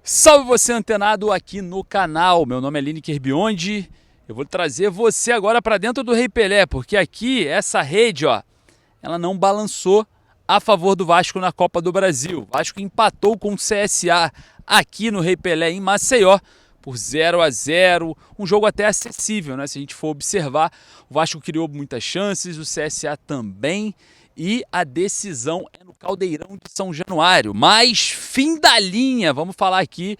Salve você antenado aqui no canal, meu nome é Lineker Biondi. Eu vou trazer você agora para dentro do Rei Pelé, porque aqui essa rede, ó, ela não balançou a favor do Vasco na Copa do Brasil. O Vasco empatou com o CSA aqui no Rei Pelé em Maceió por 0-0, um jogo até acessível, né? Se a gente for observar, o Vasco criou muitas chances, o CSA também. E a decisão é no Caldeirão de São Januário. Mas fim da linha, vamos falar aqui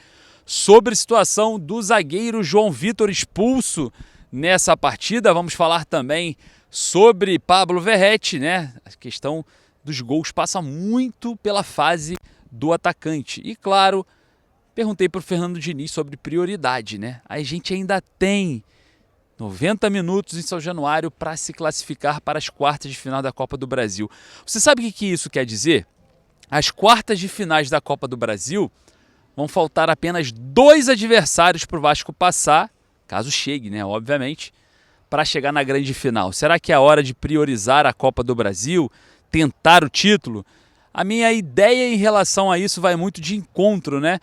sobre a situação do zagueiro João Vitor expulso nessa partida. Vamos falar também sobre Pablo Verratti, né? A questão dos gols passa muito pela fase do atacante. E claro, perguntei para o Fernando Diniz sobre prioridade, né? A gente ainda tem 90 minutos em São Januário para se classificar para as quartas de final da Copa do Brasil. Você sabe o que isso quer dizer? As quartas de finais da Copa do Brasil vão faltar apenas 2 adversários para o Vasco passar, caso chegue, né? Obviamente, para chegar na grande final. Será que é a hora de priorizar a Copa do Brasil? Tentar o título? A minha ideia em relação a isso vai muito de encontro, né?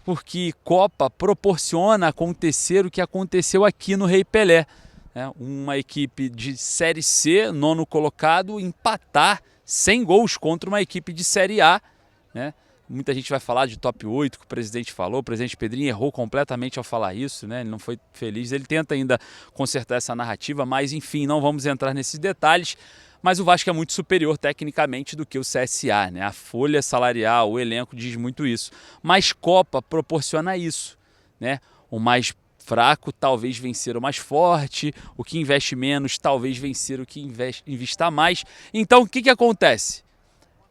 Porque Copa proporciona acontecer o que aconteceu aqui no Rei Pelé. Né? Uma equipe de Série C, nono colocado, empatar 100 gols contra uma equipe de Série A. Né? Muita gente vai falar de top 8 que o presidente falou. O presidente Pedrinho errou completamente ao falar isso, né? Ele não foi feliz. Ele tenta ainda consertar essa narrativa, mas enfim, não vamos entrar nesses detalhes. Mas o Vasco é muito superior tecnicamente do que o CSA, né? A folha salarial, o elenco diz muito isso. Mas Copa proporciona isso, né? O mais fraco talvez vencer o mais forte, o que investe menos talvez vencer o que investa mais. Então o que acontece?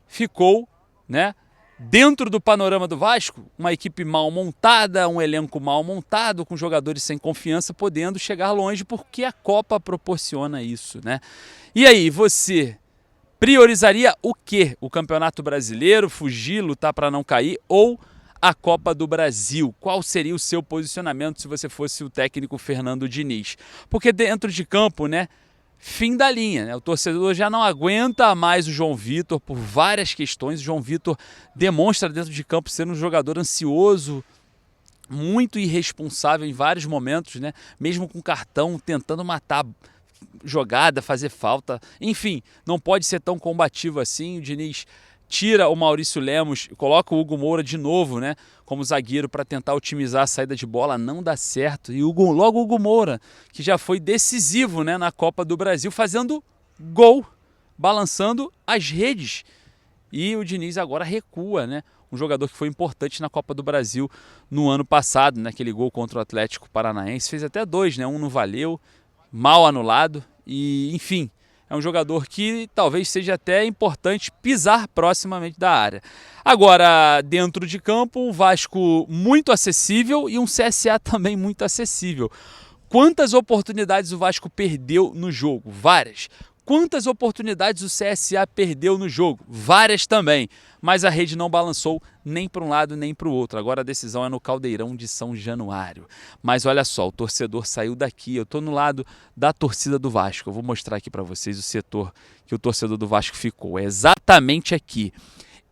Ficou, né, dentro do panorama do Vasco, uma equipe mal montada, um elenco mal montado, com jogadores sem confiança, podendo chegar longe, porque a Copa proporciona isso, né? E aí, você priorizaria o quê? O Campeonato Brasileiro, fugir, lutar para não cair, ou a Copa do Brasil? Qual seria o seu posicionamento se você fosse o técnico Fernando Diniz? Porque dentro de campo, né, fim da linha, né? O torcedor já não aguenta mais o João Vitor por várias questões. O João Vitor demonstra dentro de campo ser um jogador ansioso, muito irresponsável em vários momentos, né? Mesmo com cartão, tentando matar jogada, fazer falta. Enfim, não pode ser tão combativo assim. O Diniz tira o Maurício Lemos, coloca o Hugo Moura de novo, né, como zagueiro para tentar otimizar a saída de bola, não dá certo. E logo o Hugo Moura, que já foi decisivo, né, na Copa do Brasil, fazendo gol, balançando as redes. E o Diniz agora recua, né, um jogador que foi importante na Copa do Brasil no ano passado, naquele gol contra o Atlético Paranaense. Fez até 2, né, um não valeu, mal anulado. E enfim, é um jogador que talvez seja até importante pisar proximamente da área. Agora, dentro de campo, um Vasco muito acessível e um CSA também muito acessível. Quantas oportunidades o Vasco perdeu no jogo? Várias. Quantas oportunidades o CSA perdeu no jogo? Várias também. Mas a rede não balançou nem para um lado nem para o outro. Agora a decisão é no Caldeirão de São Januário. Mas olha só, o torcedor saiu daqui. Eu estou no lado da torcida do Vasco. Eu vou mostrar aqui para vocês o setor que o torcedor do Vasco ficou. É exatamente aqui.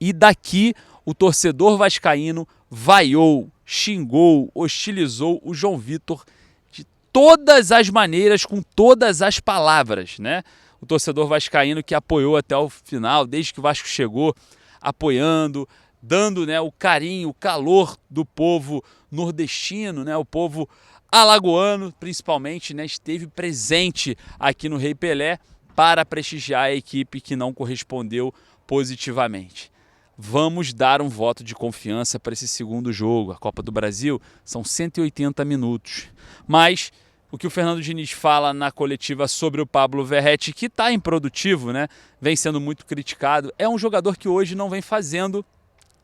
E daqui o torcedor vascaíno vaiou, xingou, hostilizou o João Vitor de todas as maneiras, com todas as palavras, né? O torcedor vascaíno que apoiou até o final, desde que o Vasco chegou, apoiando, dando, né, o carinho, o calor do povo nordestino, né, o povo alagoano, principalmente, né, esteve presente aqui no Rei Pelé para prestigiar a equipe que não correspondeu positivamente. Vamos dar um voto de confiança para esse segundo jogo. A Copa do Brasil são 180 minutos, mas o que o Fernando Diniz fala na coletiva sobre o Pablo Verratti, que está improdutivo, né? Vem sendo muito criticado, é um jogador que hoje não vem fazendo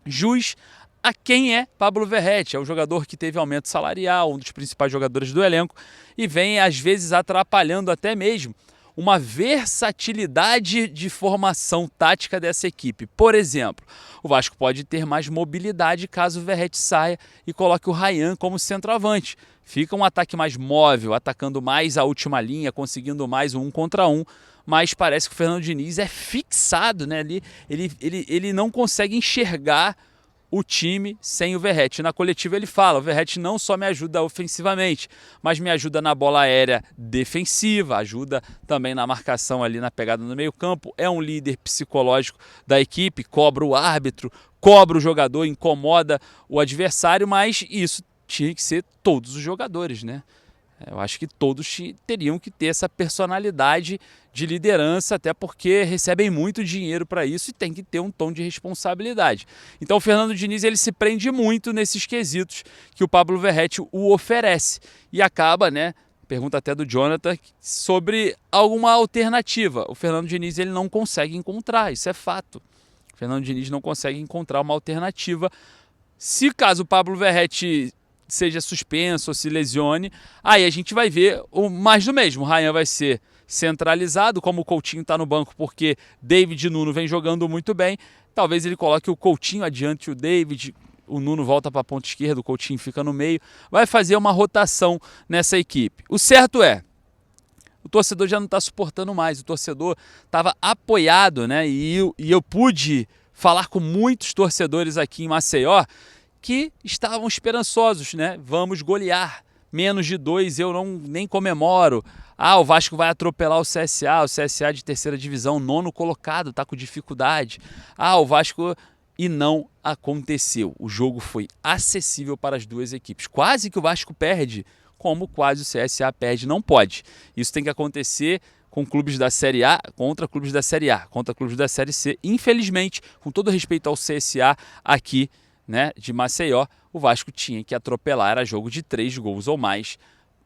jus a quem é Pablo Verratti. É um jogador que teve aumento salarial, um dos principais jogadores do elenco, e vem às vezes atrapalhando até mesmo uma versatilidade de formação tática dessa equipe. Por exemplo, o Vasco pode ter mais mobilidade caso o Verratti saia e coloque o Ryan como centroavante. Fica um ataque mais móvel, atacando mais a última linha, conseguindo mais um contra um, mas parece que o Fernando Diniz é fixado, né? Ele não consegue enxergar o time sem o Verratti. Na coletiva ele fala, o Verratti não só me ajuda ofensivamente, mas me ajuda na bola aérea defensiva, ajuda também na marcação ali na pegada no meio campo, é um líder psicológico da equipe, cobra o árbitro, cobra o jogador, incomoda o adversário, mas isso tinha que ser todos os jogadores, né? Eu acho que todos teriam que ter essa personalidade de liderança, até porque recebem muito dinheiro para isso e tem que ter um tom de responsabilidade. Então o Fernando Diniz ele se prende muito nesses quesitos que o Pablo Verratti o oferece e acaba, né? Pergunta até do Jonathan sobre alguma alternativa. O Fernando Diniz ele não consegue encontrar, isso é fato. O Fernando Diniz não consegue encontrar uma alternativa. Se caso o Pablo Verratti seja suspenso ou se lesione, aí a gente vai ver o mais do mesmo. O Ryan vai ser centralizado, como o Coutinho está no banco porque David e Nuno vem jogando muito bem, talvez ele coloque o Coutinho adiante o David, o Nuno volta para a ponta esquerda, o Coutinho fica no meio, vai fazer uma rotação nessa equipe. O certo é, o torcedor já não está suportando mais, o torcedor estava apoiado, né? E eu pude falar com muitos torcedores aqui em Maceió que estavam esperançosos, né? Vamos golear. Menos de 2 eu nem comemoro. Ah, o Vasco vai atropelar o CSA de terceira divisão, 9º colocado, está com dificuldade. Ah, o Vasco... E não aconteceu. O jogo foi acessível para as duas equipes. Quase que o Vasco perde, como quase o CSA perde. Não pode. Isso tem que acontecer com clubes da Série A contra clubes da Série A, contra clubes da Série C. Infelizmente, com todo respeito ao CSA aqui, né, de Maceió, o Vasco tinha que atropelar, era jogo de 3 gols ou mais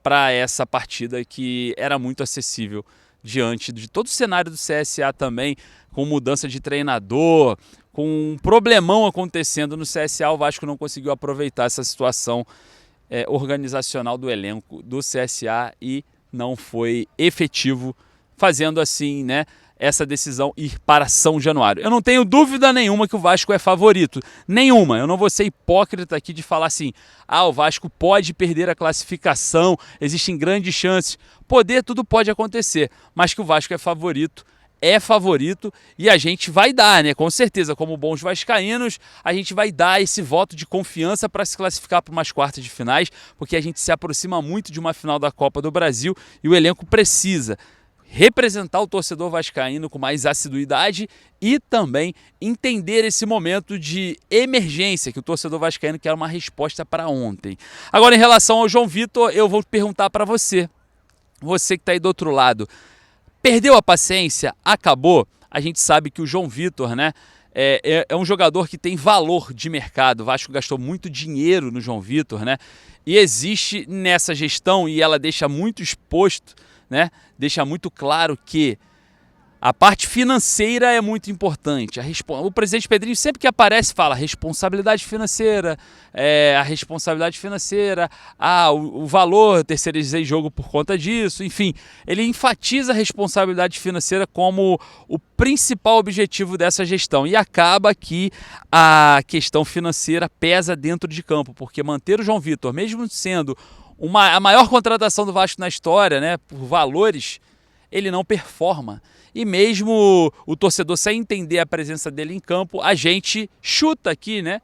para essa partida que era muito acessível diante de todo o cenário do CSA também, com mudança de treinador, com um problemão acontecendo no CSA, o Vasco não conseguiu aproveitar essa situação organizacional do elenco do CSA e não foi efetivo, fazendo assim, né, essa decisão ir para São Januário. Eu não tenho dúvida nenhuma que o Vasco é favorito, nenhuma. Eu não vou ser hipócrita aqui de falar assim, o Vasco pode perder a classificação, existem grandes chances. Poder, tudo pode acontecer, mas que o Vasco é favorito e a gente vai dar, né? Com certeza, como bons vascaínos, a gente vai dar esse voto de confiança para se classificar para umas quartas de finais, porque a gente se aproxima muito de uma final da Copa do Brasil e o elenco precisa representar o torcedor vascaíno com mais assiduidade e também entender esse momento de emergência que o torcedor vascaíno quer uma resposta para ontem. Agora, em relação ao João Vitor, eu vou perguntar para você que está aí do outro lado, perdeu a paciência? Acabou? A gente sabe que o João Vitor, né, é um jogador que tem valor de mercado. O Vasco gastou muito dinheiro no João Vitor, né, e existe nessa gestão, e ela deixa muito exposto, né, deixa muito claro que a parte financeira é muito importante. O presidente Pedrinho sempre que aparece fala responsabilidade financeira, a responsabilidade financeira, o valor, terceirizei jogo por conta disso, enfim. Ele enfatiza a responsabilidade financeira como o principal objetivo dessa gestão e acaba que a questão financeira pesa dentro de campo, porque manter o João Vitor, mesmo sendo a maior contratação do Vasco na história, né, por valores, ele não performa. E mesmo o torcedor sem entender a presença dele em campo, a gente chuta aqui, né,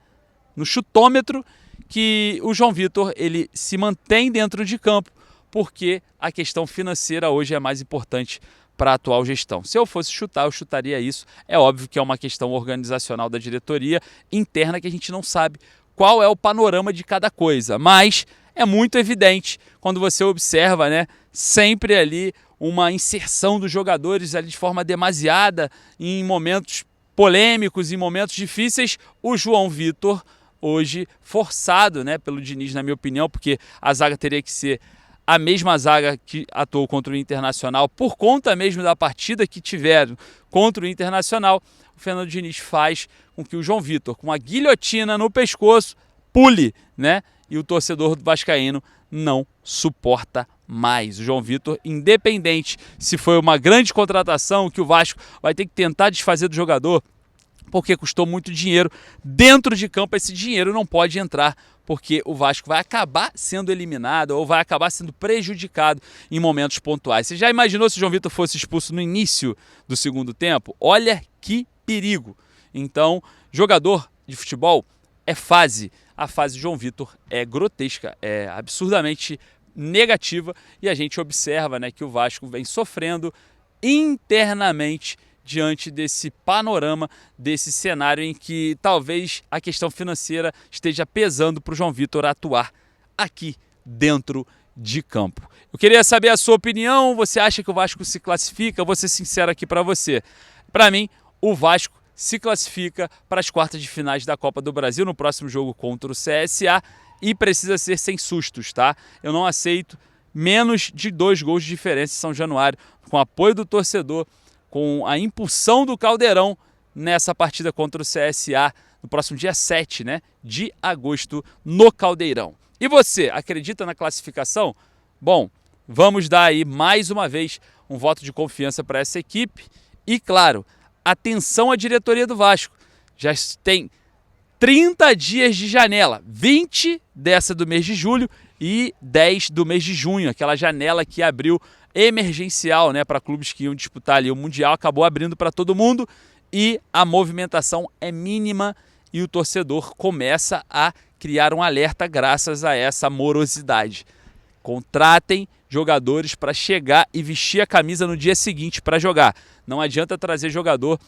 no chutômetro, que o João Vitor ele se mantém dentro de campo porque a questão financeira hoje é mais importante para a atual gestão. Se eu fosse chutar, eu chutaria isso. É óbvio que é uma questão organizacional da diretoria interna que a gente não sabe qual é o panorama de cada coisa, mas é muito evidente quando você observa, né, sempre ali uma inserção dos jogadores ali de forma demasiada em momentos polêmicos, em momentos difíceis. O João Vitor hoje forçado, né, pelo Diniz, na minha opinião, porque a zaga teria que ser a mesma zaga que atuou contra o Internacional, por conta mesmo da partida que tiveram contra o Internacional. O Fernando Diniz faz com que o João Vitor, com a guilhotina no pescoço, pule, né? E o torcedor vascaíno não suporta mais. O João Vitor, independente se foi uma grande contratação, que o Vasco vai ter que tentar desfazer do jogador, porque custou muito dinheiro, dentro de campo esse dinheiro não pode entrar, porque o Vasco vai acabar sendo eliminado ou vai acabar sendo prejudicado em momentos pontuais. Você já imaginou se o João Vitor fosse expulso no início do segundo tempo? Olha que perigo. Então, jogador de futebol é fase. A fase de João Vitor é grotesca, é absurdamente negativa e a gente observa, né, que o Vasco vem sofrendo internamente diante desse panorama, desse cenário em que talvez a questão financeira esteja pesando para o João Vitor atuar aqui dentro de campo. Eu queria saber a sua opinião. Você acha que o Vasco se classifica? Eu vou ser sincero aqui para você. Para mim, o Vasco se classifica para as quartas de finais da Copa do Brasil no próximo jogo contra o CSA e precisa ser sem sustos, tá? Eu não aceito menos de 2 gols de diferença em São Januário, com apoio do torcedor, com a impulsão do Caldeirão nessa partida contra o CSA no próximo dia 7, né, de agosto no Caldeirão. E você, acredita na classificação? Bom, vamos dar aí mais uma vez um voto de confiança para essa equipe e, claro, atenção à diretoria do Vasco. Já tem 30 dias de janela, 20 dessa do mês de julho e 10 do mês de junho, aquela janela que abriu emergencial, né, para clubes que iam disputar ali o Mundial, acabou abrindo para todo mundo e a movimentação é mínima e o torcedor começa a criar um alerta graças a essa morosidade. Contratem jogadores para chegar e vestir a camisa no dia seguinte para jogar. Não adianta trazer jogador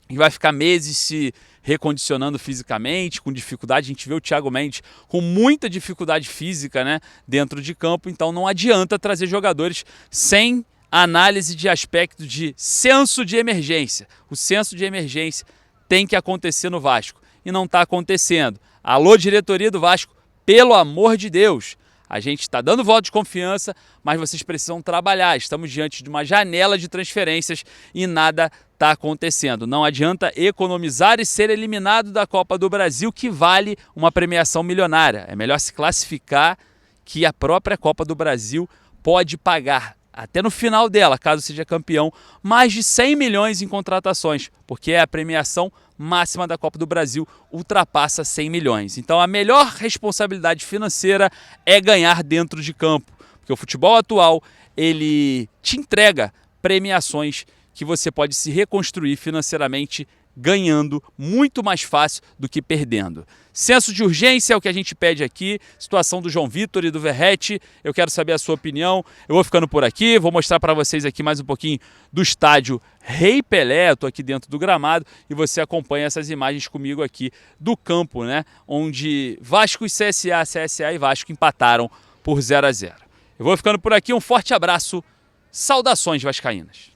que vai ficar meses se recondicionando fisicamente, com dificuldade. A gente vê o Thiago Mendes com muita dificuldade física, né, dentro de campo. Então não adianta trazer jogadores sem análise de aspecto de senso de emergência. O senso de emergência tem que acontecer no Vasco e não está acontecendo. Alô, diretoria do Vasco, pelo amor de Deus. A gente está dando voto de confiança, mas vocês precisam trabalhar. Estamos diante de uma janela de transferências e nada está acontecendo. Não adianta economizar e ser eliminado da Copa do Brasil, que vale uma premiação milionária. É melhor se classificar, que a própria Copa do Brasil pode pagar, até no final dela, caso seja campeão, mais de 100 milhões em contratações, porque é a premiação máxima da Copa do Brasil, ultrapassa 100 milhões. Então a melhor responsabilidade financeira é ganhar dentro de campo, porque o futebol atual, ele te entrega premiações que você pode se reconstruir financeiramente ganhando muito mais fácil do que perdendo. Senso de urgência é o que a gente pede aqui, situação do João Vitor e do Verratti, eu quero saber a sua opinião. Eu vou ficando por aqui, vou mostrar para vocês aqui mais um pouquinho do estádio Rei Pelé. Eu tô aqui dentro do gramado e você acompanha essas imagens comigo aqui do campo, né, onde Vasco e CSA e Vasco empataram por 0 a 0. Eu vou ficando por aqui, um forte abraço, saudações vascaínas.